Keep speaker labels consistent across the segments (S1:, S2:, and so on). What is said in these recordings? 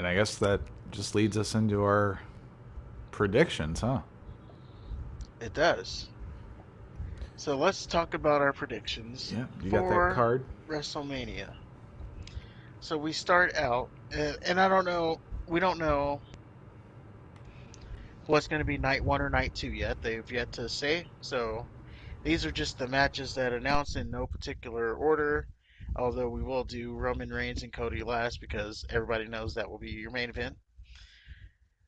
S1: I guess that just leads us into our predictions, huh?
S2: It does. So let's talk about our predictions
S1: Yeah, you got that
S2: for
S1: card?
S2: WrestleMania. So we start out, and I don't know, we don't know what's going to be night one or night two yet. They've yet to say. So these are just the matches that announced in no particular order. Although we will do Roman Reigns and Cody last because everybody knows that will be your main event.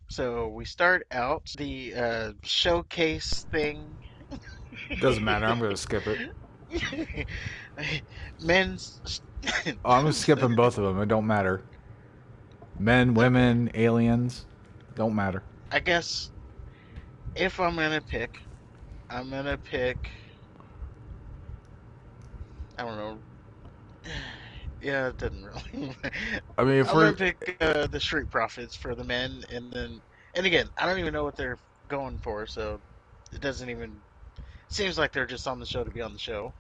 S2: So we start out the showcase thing.
S1: Doesn't matter. I'm going to skip it.
S2: Men's.
S1: Oh, I'm skipping both of them. It don't matter. Men,
S2: Okay,
S1: women, aliens, don't matter.
S2: I guess if I'm gonna pick, I'm gonna pick. I don't know. Yeah, it doesn't really.
S1: I mean, if
S2: I'm gonna
S1: we're
S2: pick the Street Profits for the men, and again, I don't even know what they're going for, so it doesn't even seems like they're just on the show to be on the show.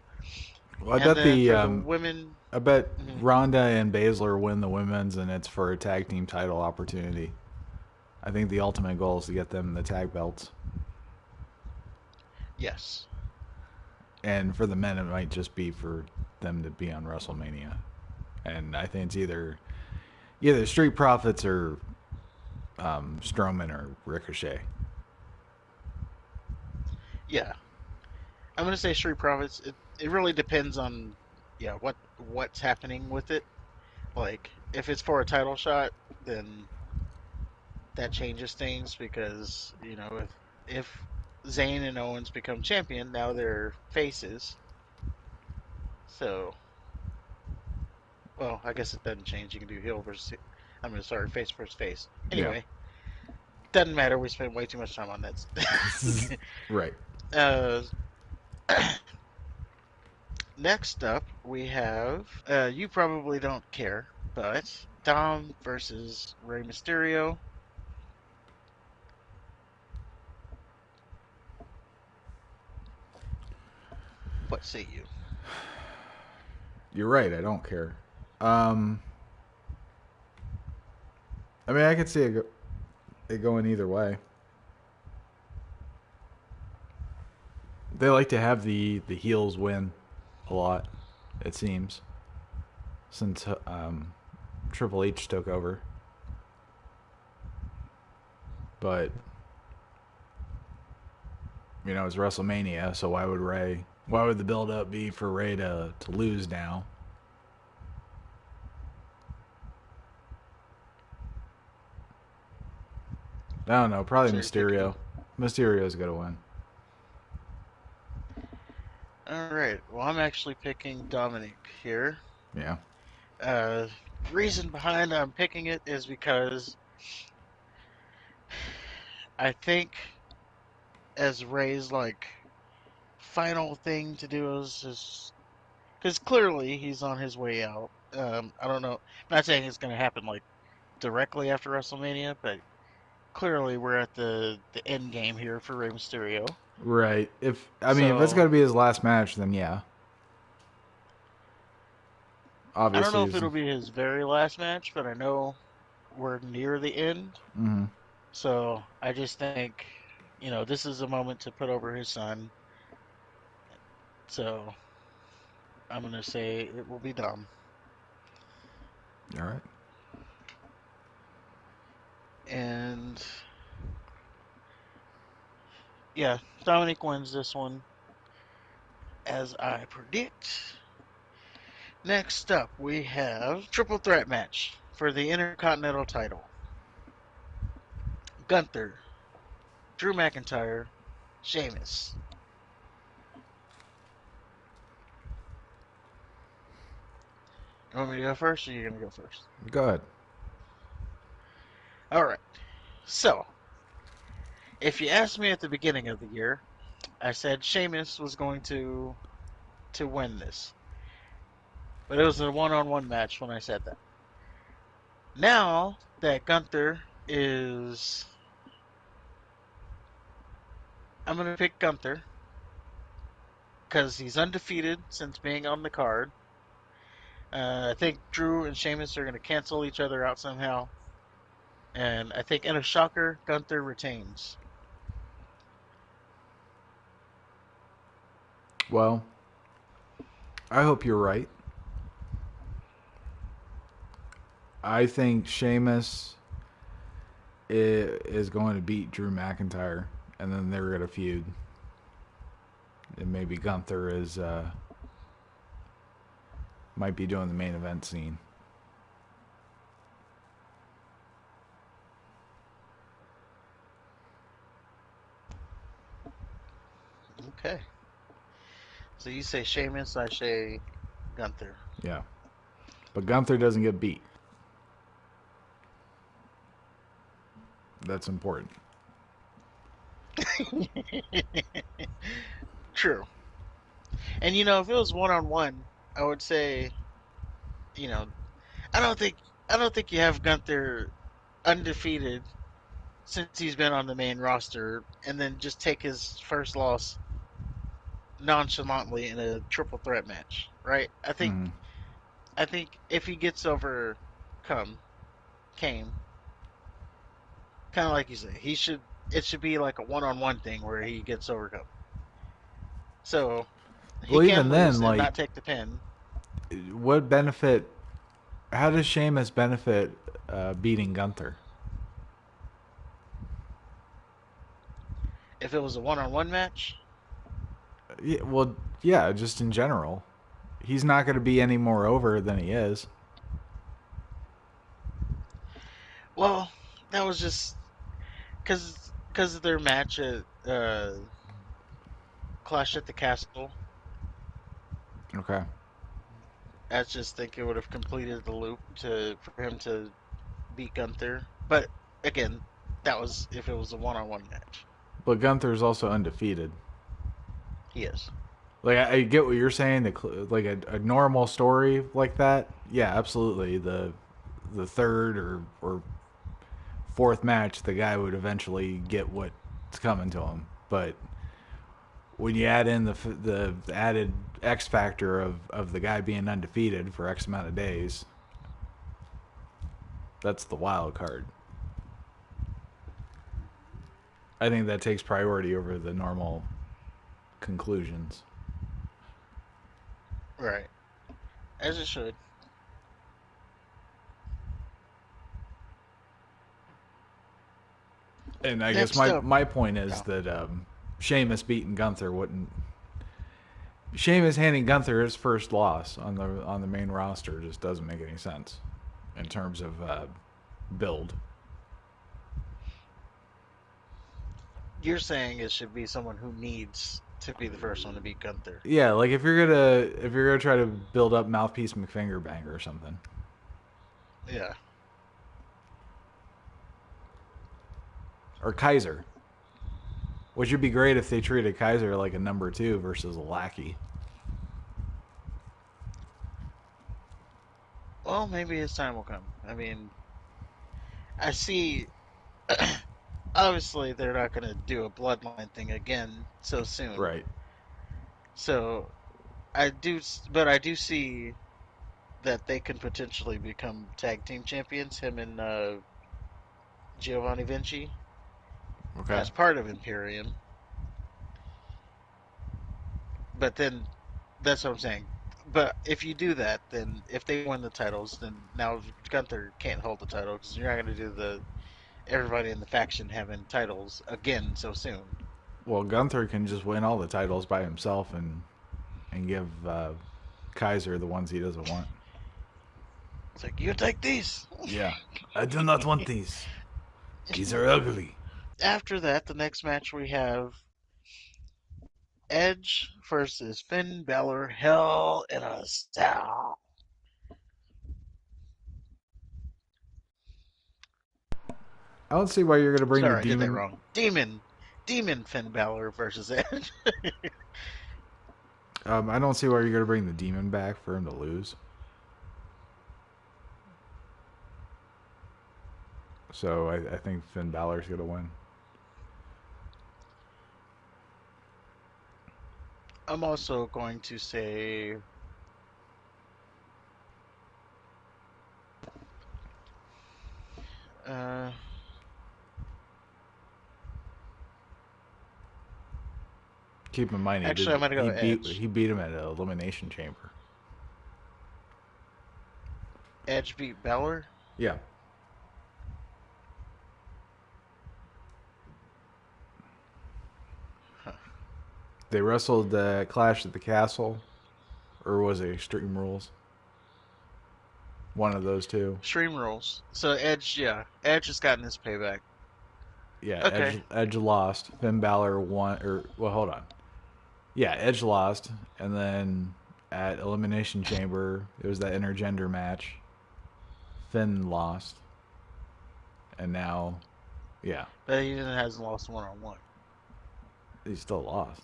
S1: well, I
S2: And
S1: bet
S2: then
S1: the
S2: for the women,
S1: I bet
S2: mhm,
S1: Ronda and Baszler win the women's, and it's for a tag team title opportunity. I think the ultimate goal is to get them the tag belts,
S2: yes,
S1: and for the men, it might just be for them to be on WrestleMania. And I think it's either Street Profits or Strowman or Ricochet.
S2: yeah, I'm gonna say Street Profits. It really depends on yeah what's happening with it. Like if it's for a title shot, then that changes things because if Zayn and Owens become champion, now they're faces. So, well, I guess it doesn't change. You can do heel versus. I'm gonna sorry, face versus face.
S1: Yeah,
S2: Anyway, doesn't matter. We spent way too much time on that.
S1: right.
S2: uh, next up, we have. You probably don't care, but Dom versus Rey Mysterio. What say you?
S1: You're right. I don't care. Um, I mean, I could see it going either way. They like to have the heels win a lot. It seems since Triple H took over, but it's WrestleMania, so why would Ray? Why would the build up be for Ray to lose now? I don't know. Probably
S2: So you're picking.
S1: Mysterio. Mysterio's gonna win.
S2: All right. Well, I'm actually picking Dominic here.
S1: Yeah.
S2: Uh, reason behind I'm picking it is because I think as Ray's like final thing to do is because clearly he's on his way out. I don't know. I'm not saying it's going to happen like directly after WrestleMania, but clearly we're at the end game here for Rey Mysterio.
S1: Right. If it's
S2: So
S1: gonna be his last match, then yeah.
S2: I don't
S1: Obviously,
S2: know if it'll be his very last match, but I know we're near the end.
S1: mm-hmm.
S2: So I just think, this is a moment to put over his son. So I'm gonna say it will be Dom.
S1: All right.
S2: And yeah, Dominic wins this one as I predict. Next up, we have triple threat match for the Intercontinental title. Gunther, Drew McIntyre, Sheamus. You want me to go first, or you gonna go first?
S1: Go ahead.
S2: All right. So, if you asked me at the beginning of the year, I said Sheamus was going to win this, but it was a one-on-one match when I said that. Now that Gunther is, I'm gonna pick Gunther because he's undefeated since being on the card. I think Drew and Sheamus are gonna cancel each other out somehow, And I think in a shocker, Gunther retains.
S1: Well, I hope you're right. I think Sheamus is going to beat Drew McIntyre, and then they're going to feud. And maybe Gunther is might be doing the main event scene.
S2: Okay. So you say Sheamus, I say Gunther.
S1: Yeah, but Gunther doesn't get beat. That's important.
S2: True. And if it was one on one, I would say, you know, I don't think I don't think you have Gunther undefeated since he's been on the main roster, and then just take his first loss nonchalantly in a triple threat match, right?
S1: Mm-hmm.
S2: I think if he gets overcome, came kind of like you say, he should. It should be like a one-on-one thing where he gets overcome. So he
S1: Well, even
S2: can
S1: then,
S2: lose and
S1: like,
S2: not take the pin.
S1: what benefit? How does Sheamus benefit beating Gunther?
S2: If it was a one-on-one match,
S1: Yeah, well, yeah, just in general, he's not going to be any more over than he is.
S2: well, that was just because of their match at Clash at the Castle.
S1: Okay.
S2: I just think it would have completed the loop to for him to beat Gunther. But again, that was if it was a one-on-one match.
S1: But Gunther's also undefeated.
S2: He is.
S1: Like I get what you're saying. Like a normal story like that, yeah, absolutely. The third or fourth match, the guy would eventually get what's coming to him. But when you add in the added X factor of the guy being undefeated for X amount of days, that's the wild card. I think that takes priority over the normal conclusions.
S2: Right. As it should.
S1: And I guess
S2: Next up.
S1: my point is
S2: Oh,
S1: that Sheamus beating Gunther wouldn't. Sheamus handing Gunther his first loss on the main roster just doesn't make any sense in terms of build.
S2: you're saying it should be someone who needs to be the first one to beat Gunther.
S1: Yeah, like if you're gonna try to build up mouthpiece McFingerbanger or something,
S2: Yeah.
S1: or Kaiser, which would be great if they treated Kaiser like a number two versus a lackey.
S2: Well, maybe his time will come. I mean, I see. Obviously, they're not going to do a bloodline thing again so soon.
S1: Right.
S2: So but I do see that they can potentially become tag team champions. Him and Giovanni Vinci
S1: Okay.
S2: as part of Imperium. But then that's what I'm saying. But if you do that, then if they win the titles, then now Gunther can't hold the title because you're not going to do the everybody in the faction having titles again so soon.
S1: Well, Gunther can just win all the titles by himself and give Kaiser the ones he doesn't want.
S2: It's like you take these.
S1: Yeah. I do not want these. These are ugly.
S2: After that, the next match we have Edge versus Finn Balor, Hell in a Cell.
S1: I don't see why you're going to bring the
S2: Sorry, I did that
S1: demon.
S2: wrong. Demon Finn Balor versus Edge.
S1: I don't see why you're going to bring the demon back for him to lose. So I think Finn Balor's going to win.
S2: I'm also going to say Uh,
S1: Keep in mind
S2: Actually, I'm gonna go Edge.
S1: he beat him at an elimination chamber.
S2: Edge beat Balor.
S1: Yeah.
S2: Huh.
S1: They wrestled Clash at the Castle, or was it Extreme Rules? One of those two.
S2: Extreme Rules. So Edge, yeah, Edge has gotten his payback.
S1: Yeah,
S2: Okay.
S1: Edge lost. Finn Balor won. Or well, hold on. Yeah, Edge lost, and then at Elimination Chamber, it was that intergender match. Finn lost, and now, yeah,
S2: But he hasn't lost one on one.
S1: he still lost.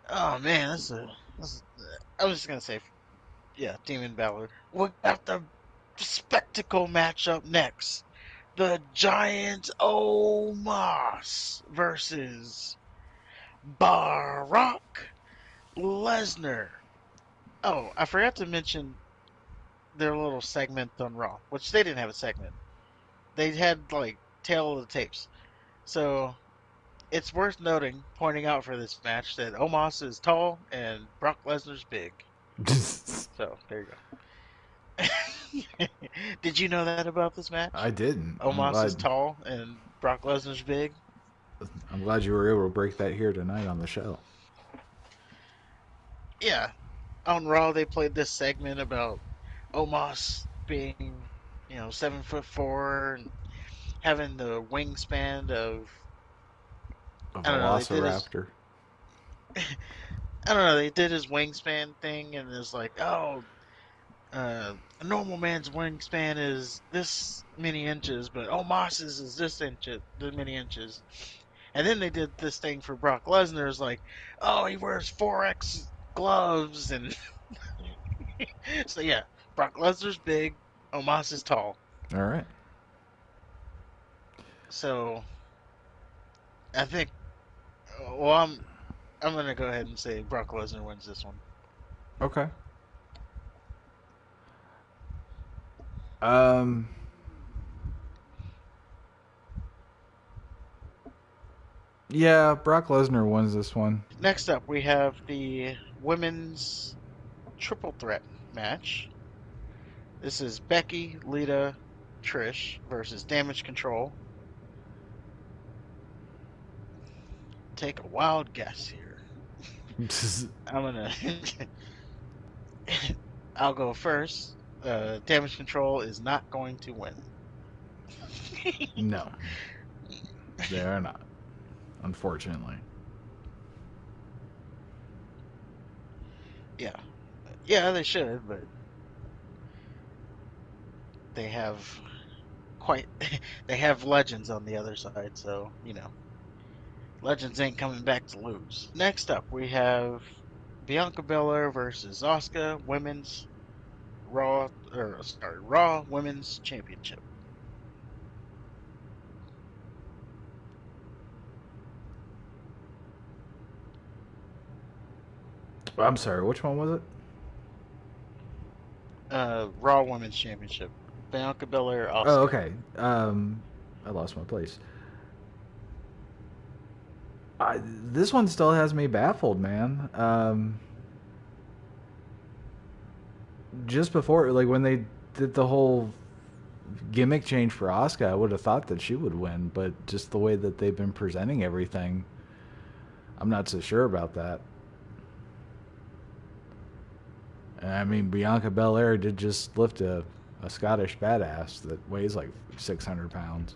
S2: Oh man, this is I was just gonna say, yeah, Demon Balor. We got the spectacle match up next. The Giant Omos versus Brock Lesnar. Oh, I forgot to mention their little segment on Raw, which they didn't have a segment. They had like tail of the tapes. So it's worth noting, pointing out for this match that Omos is tall and Brock Lesnar's big. So there you go. Did you know that about this
S1: I
S2: match?
S1: didn't.
S2: Omos is tall and Brock Lesnar's big.
S1: I'm glad you were able to break that here tonight on the show.
S2: Yeah, on Raw they played this segment about Omos being, 7'4" and having the wingspan of,
S1: A
S2: I don't know. They did his
S1: Velociraptor.
S2: I don't know. They did his wingspan thing, and it's like, oh, a normal man's wingspan is this many inches, but Omos's is this many inches. And then they did this thing for Brock Lesnar. It's like, oh, he wears 4X gloves, and so yeah, Brock Lesnar's big, Omos is tall.
S1: All right.
S2: So I think, well, I'm gonna go ahead and say Brock Lesnar wins this one.
S1: Okay. Um. Yeah, Brock Lesnar wins this one.
S2: Next up, we have the women's triple threat match. This is Becky, Lita, Trish versus Damage Control. Take a wild guess here. I'm gonna. I'll go first. Damage Control is not going to win.
S1: No, they are not. Unfortunately.
S2: Yeah, yeah, they should, but they have quite. They have legends on the other side, so legends ain't coming back to lose. Next up, we have Bianca Belair versus Asuka, women's Raw Women's Championship.
S1: I'm sorry, which one was it?
S2: Raw Women's Championship. Bianca Belair,
S1: Oh,
S2: Asuka.
S1: okay. I lost my place. This one still has me baffled, man. Just before, like when they did the whole gimmick change for Asuka, I would have thought that she would win, but just the way that they've been presenting everything, I'm not so sure about that. And I mean, Bianca Belair did just lift a Scottish badass that weighs like 600 pounds.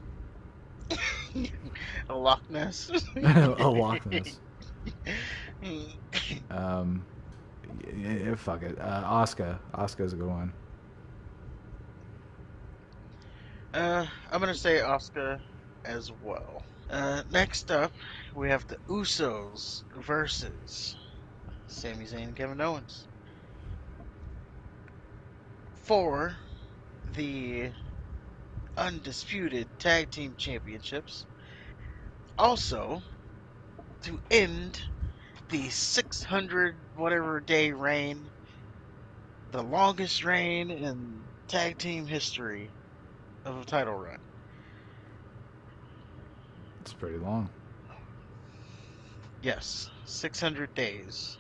S2: A Loch Ness.
S1: A Loch Ness. Um, yeah, fuck it. Asuka. Asuka's a good one.
S2: I'm gonna say Asuka as well. Next up, we have the Usos versus Sami Zayn and Kevin Owens for the undisputed tag team championships. Also, to end the 600 whatever day reign, the longest reign in tag team history. of a title run.
S1: It's pretty long.
S2: Yes, 600 days.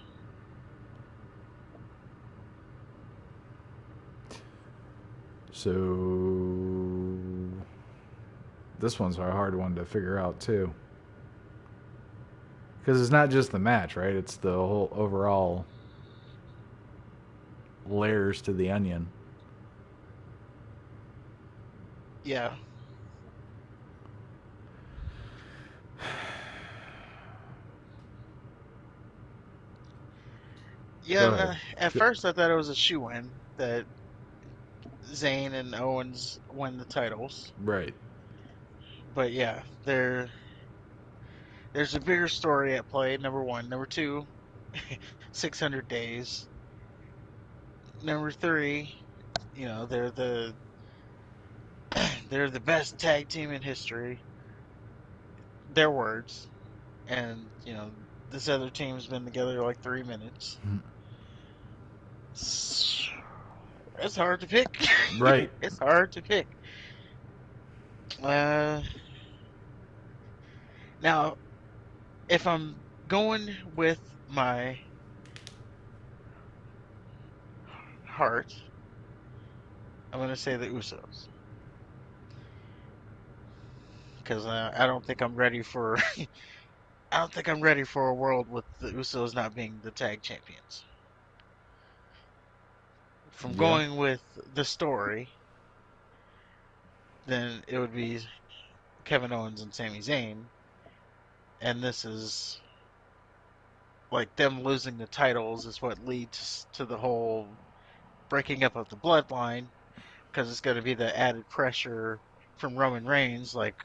S1: So this one's a hard one to figure out too, because it's not just the match, right? It's the whole overall layers to the onion.
S2: Yeah.
S1: Go
S2: Yeah,
S1: ahead.
S2: at first I thought it was a shoe-in that Zayn and Owens win the titles.
S1: Right.
S2: But yeah, there's a bigger story at play, number one. Number two, 600 days. Number three, they're the they're the best tag team in history. Their words. And, this other team's been together like 3 minutes. It's hard to pick.
S1: Right.
S2: It's hard to pick. Uh, Now, if I'm going with my heart, I'm going to say the Usos because I don't think I'm ready for I don't think I'm ready for a world with the Usos not being the tag champions. If I'm
S1: Yeah.
S2: going with the story, then it would be Kevin Owens and Sami Zayn, and this is like them losing the titles is what leads to the whole breaking up of the bloodline because it's going to be the added pressure from Roman Reigns, like,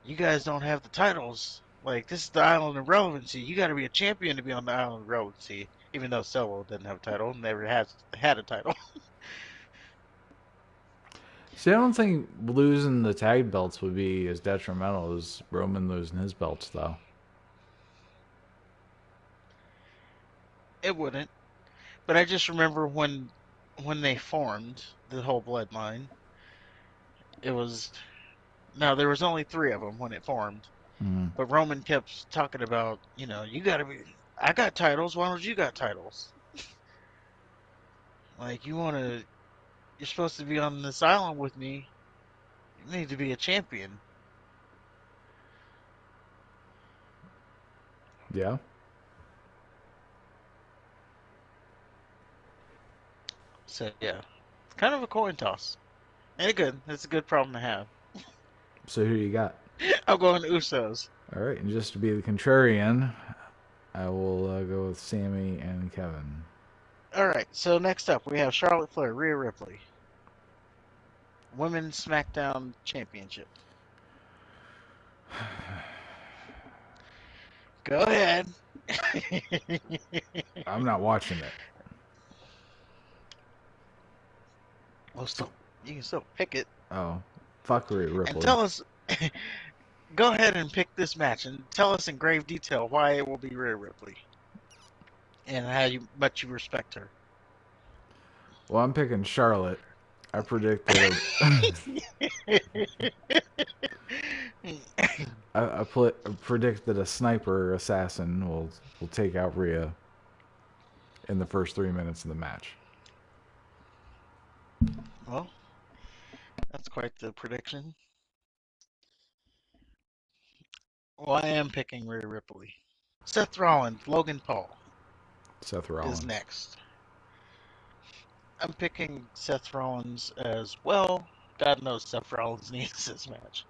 S2: you guys don't have the titles. Like, this is the island of relevancy. You got to be a champion to be on the island of relevancy. Even though Solo didn't have a title, never has had a title.
S1: See, I don't think losing the tag belts would be as detrimental as Roman losing his belts, though.
S2: It wouldn't. But I just remember when they formed the whole bloodline, it was now there was only three of them when it formed.
S1: Mm.
S2: But Roman kept talking about, you got to be. I got titles. Why don't you got titles? Like, you're supposed to be on this island with me. You need to be a champion.
S1: Yeah.
S2: So yeah, it's kind of a coin toss. And good. It's a good problem to have.
S1: So who you got?
S2: I'm going Usos.
S1: All right, and just to be the contrarian, I will go with Sammy and Kevin.
S2: All right. So next up, we have Charlotte Flair, Rhea Ripley, Women's SmackDown Championship. Go ahead.
S1: I'm not watching it.
S2: Well, still, you can still pick it
S1: Oh, fuck Rhea
S2: and
S1: Ripley.
S2: tell us. Go ahead and pick this match and tell us in grave detail why it will be Rhea Ripley and how much you respect her.
S1: Well, I'm picking Charlotte. I predicted. I predicted a sniper assassin will take out Rhea in the first 3 minutes of the match.
S2: Well, that's quite the prediction. Well, I am picking Rhea Ripley. Seth Rollins, Logan Paul
S1: Seth
S2: is
S1: Rollins.
S2: next. I'm picking Seth Rollins as well. God knows Seth Rollins needs this match.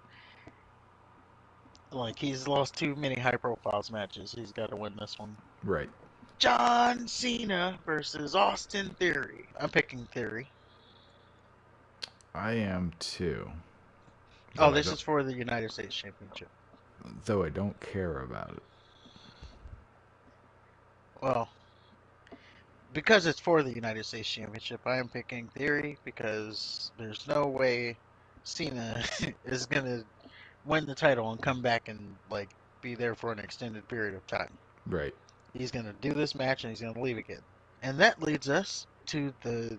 S2: Like, he's lost too many high profile matches. He's got to win this one.
S1: Right.
S2: John Cena versus Austin Theory. I'm picking Theory.
S1: I am too.
S2: Oh,
S1: Though I
S2: this
S1: don't.
S2: is for the United States Championship.
S1: Though I don't care about it.
S2: Well, because it's for the United States Championship, I am picking Theory because there's no way Cena is going to win the title and come back and, like, be there for an extended period of time.
S1: Right.
S2: He's going to do this match and he's going to leave again. And that leads us to the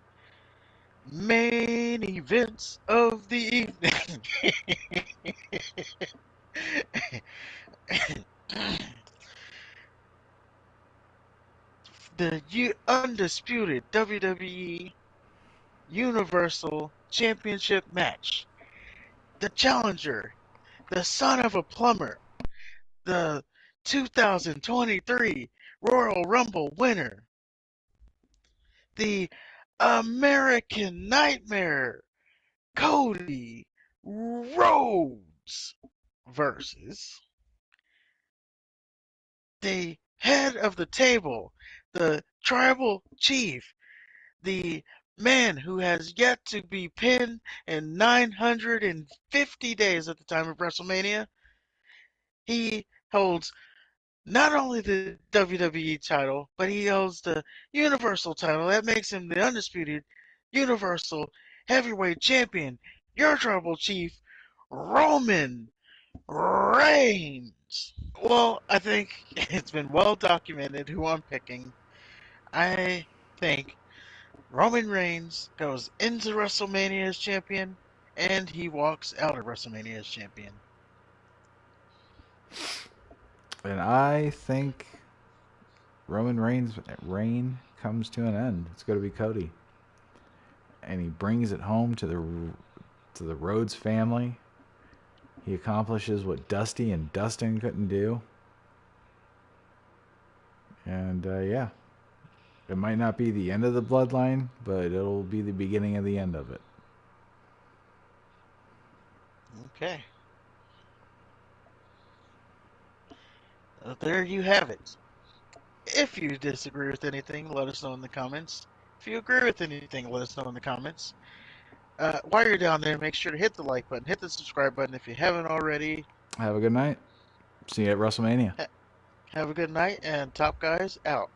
S2: Main events of the evening. The undisputed WWE Universal Championship match. The challenger, the son of a plumber, the 2023 Royal Rumble winner, the American Nightmare, Cody Rhodes, versus the head of the table, the tribal chief, the man who has yet to be pinned in 950 days at the time of WrestleMania. He holds not only the WWE title, but he holds the Universal title. That makes him the undisputed Universal Heavyweight Champion, your tribal chief, Roman Reigns. Well, I think it's been well documented who I'm picking. I think Roman Reigns goes into WrestleMania as champion, and he walks out of WrestleMania as champion.
S1: And I think Roman Reigns' reign comes to an end. It's going to be Cody, and he brings it home to the Rhodes family. He accomplishes what Dusty and Dustin couldn't do, and yeah, it might not be the end of the bloodline, but it'll be the beginning of the end of it.
S2: Okay. There you have it. If you disagree with anything, let us know in the comments. If you agree with anything, let us know in the comments. While you're down there, make sure to hit the like button, hit the subscribe button if you haven't already.
S1: Have a good night. See you at WrestleMania.
S2: Have a good night, and Top Guys out.